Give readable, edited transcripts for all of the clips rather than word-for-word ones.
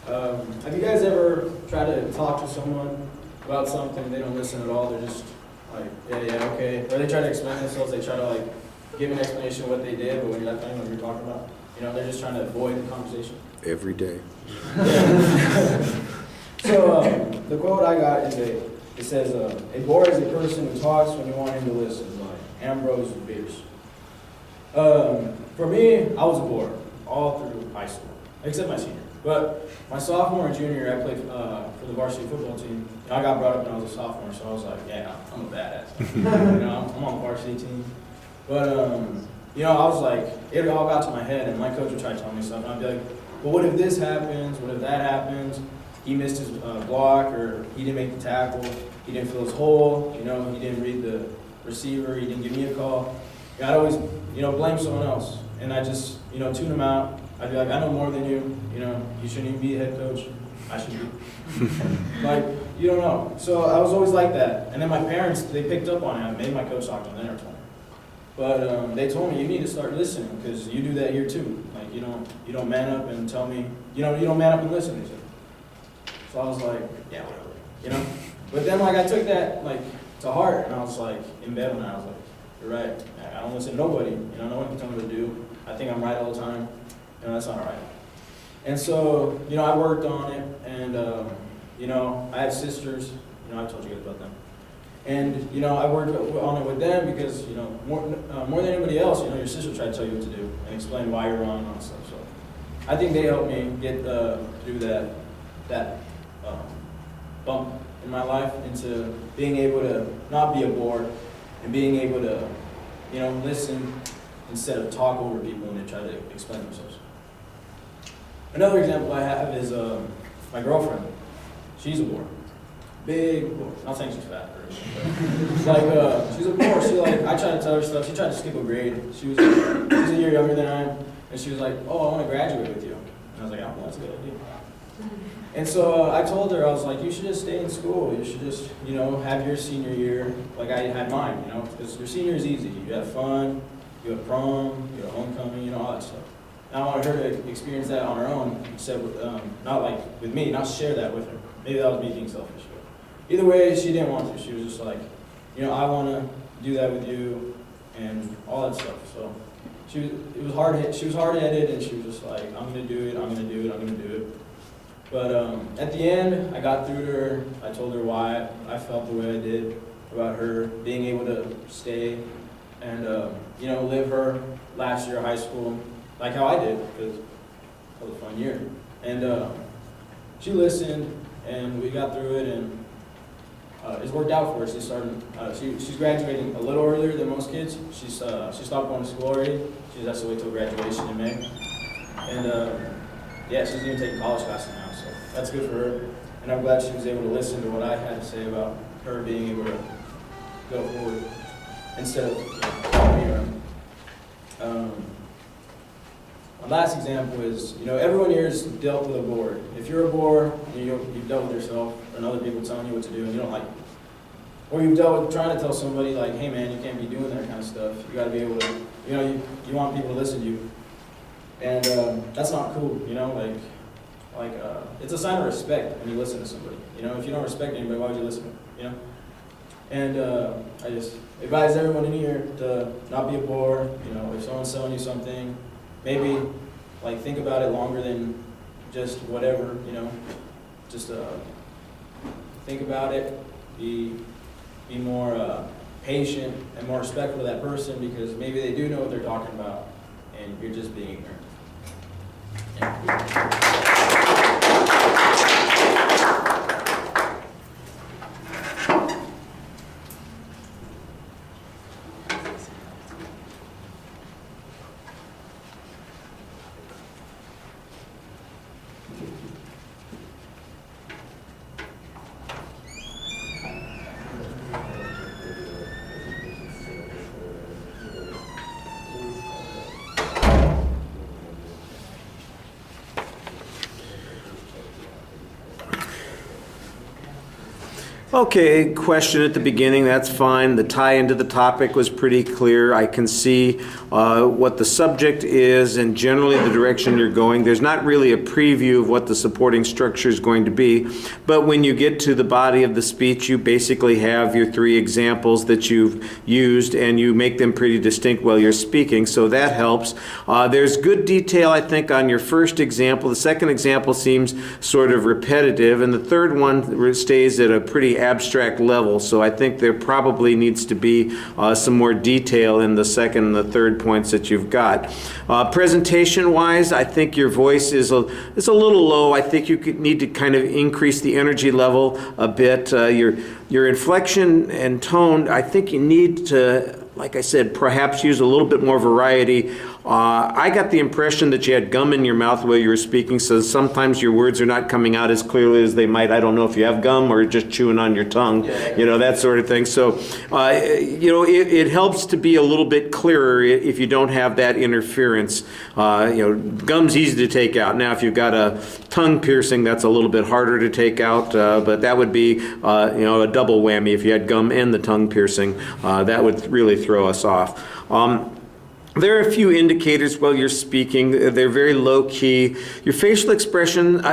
Have you guys ever tried to talk to someone about something and they don't listen at all? They're just like, yeah, okay. Or they try to explain themselves, they try to like give an explanation of what they did, but when you're not knowing what you're talking about, they're just trying to avoid the conversation. Every day. Yeah. So the quote I got is it says, a bore is a person who talks when you want him to listen, like Ambrose Bierce. For me, I was a bore all through high school, except my senior. But my sophomore and junior year, I played for the varsity football team. I got brought up when I was a sophomore, so I was like, yeah, I'm a badass. I'm on the varsity team. But, I was like, it all got to my head, and my coach would try to tell me stuff, and I'd be like, well, what if this happens? What if that happens? He missed his block, or he didn't make the tackle, he didn't fill his hole, he didn't read the receiver, he didn't give me a call. I'd always, blame someone else, and I just, tune them out. I'd be like, I know more than you, you shouldn't even be a head coach. I should be. Like, you don't know. So I was always like that. And then my parents, they picked up on it. I made my coach talk to them, they never told me. But they told me, you need to start listening, because you do that here too. Like, you don't man up and tell me, you don't man up and listen. So I was like, yeah, whatever, But then, like, I took that, like, to heart, and I was like, in bed one night, I was like, you're right. I don't listen to nobody. No one can tell me what to do. I think I'm right all the time. That's not right. And so, I worked on it, and, I have sisters. I told you guys about them. And, I worked on it with them because, more than anybody else, your sister tried to tell you what to do and explain why you're wrong and all that stuff. So I think they helped me get through that bump in my life into being able to not be a bore and being able to, listen instead of talk over people when they try to explain themselves. Another example I have is my girlfriend. She's a bore. Big bore. Not saying she's fat or anything, but she's a bore. I tried to tell her stuff. She tried to skip a grade. She's a year younger than I am, and she was like, "Oh, I want to graduate with you." And I was like, "Oh, that's a good idea." And so I told her, I was like, "You should just stay in school. You should just, have your senior year like I had mine, because your senior is easy. You have fun, you have prom, you have homecoming, all that stuff." And I wanted her to experience that on her own, instead with, not like with me, not share that with her. Maybe that was me being selfish. But either way, she didn't want to. She was just like, I want to do that with you, and all that stuff. So she was hard-headed, and she was just like, I'm going to do it, I'm going to do it, I'm going to do it. But at the end, I got through to her. I told her why I felt the way I did about her being able to stay and, live her last year of high school like how I did, because it was a fun year. And she listened, and we got through it, and it's worked out for her. She's graduating a little earlier than most kids. She stopped going to school already. She has to wait till graduation in May. And she's even taking college classes now, so that's good for her. And I'm glad she was able to listen to what I had to say about her being able to go forward instead of following me around. My last example is, everyone here has dealt with a bore. If you're a bore, you've dealt with yourself and other people telling you what to do and you don't like it. Or you've dealt with trying to tell somebody like, hey man, you can't be doing that kind of stuff. You gotta be able to, you want people to listen to you. And that's not cool, it's a sign of respect when you listen to somebody. If you don't respect anybody, why would you listen to them, And I just advise everyone in here to not be a bore. If someone's selling you something, maybe think about it longer than just whatever, just think about it, be more patient and more respectful to that person, because maybe they do know what they're talking about and you're just being ignorant. Okay, question at the beginning, that's fine. The tie into the topic was pretty clear. I can see what the subject is and generally the direction you're going. There's not really a preview of what the supporting structure is going to be, but when you get to the body of the speech, you basically have your three examples that you've used and you make them pretty distinct while you're speaking, so that helps. There's good detail, I think, on your first example. The second example seems sort of repetitive, and the third one stays at a pretty abstract level, so I think there probably needs to be some more detail in the second and the third points that you've got. Presentation-wise, I think your voice is a little low. I think you need to kind of increase the energy level a bit. Your inflection and tone, I think you need to, like I said, perhaps use a little bit more variety. I got the impression that you had gum in your mouth while you were speaking, so sometimes your words are not coming out as clearly as they might. I don't know if you have gum or just chewing on your tongue, that sort of thing. So, it helps to be a little bit clearer if you don't have that interference. Gum's easy to take out. Now, if you've got a tongue piercing, that's a little bit harder to take out, but that would be, a double whammy. If you had gum and the tongue piercing, that would really throw us off. There are a few indicators while you're speaking. They're very low key. Your facial expression,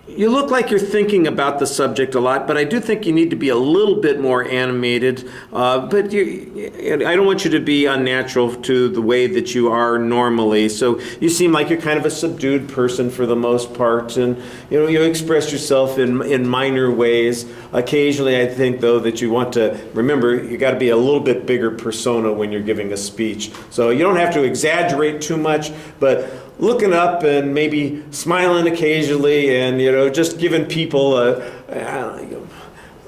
you look like you're thinking about the subject a lot, but I do think you need to be a little bit more animated. But I don't want you to be unnatural to the way that you are normally. So you seem like you're kind of a subdued person for the most part, and you express yourself in minor ways. Occasionally, I think though that you want to remember you got to be a little bit bigger persona when you're giving a speech. So you don't have to exaggerate too much, but looking up and maybe smiling occasionally and, just giving people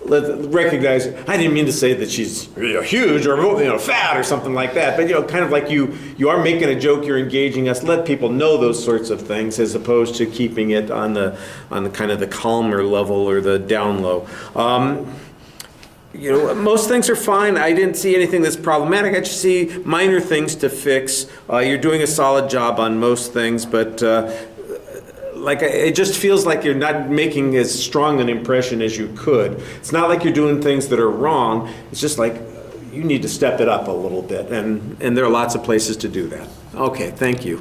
recognize, I didn't mean to say that she's huge or fat or something like that, but kind of like you are making a joke, you're engaging us, let people know those sorts of things as opposed to keeping it on the kind of the calmer level or the down low. Most things are fine. I didn't see anything that's problematic. I just see minor things to fix. You're doing a solid job on most things, but it just feels like you're not making as strong an impression as you could. It's not like you're doing things that are wrong. It's just like you need to step it up a little bit, and there are lots of places to do that. Okay, thank you.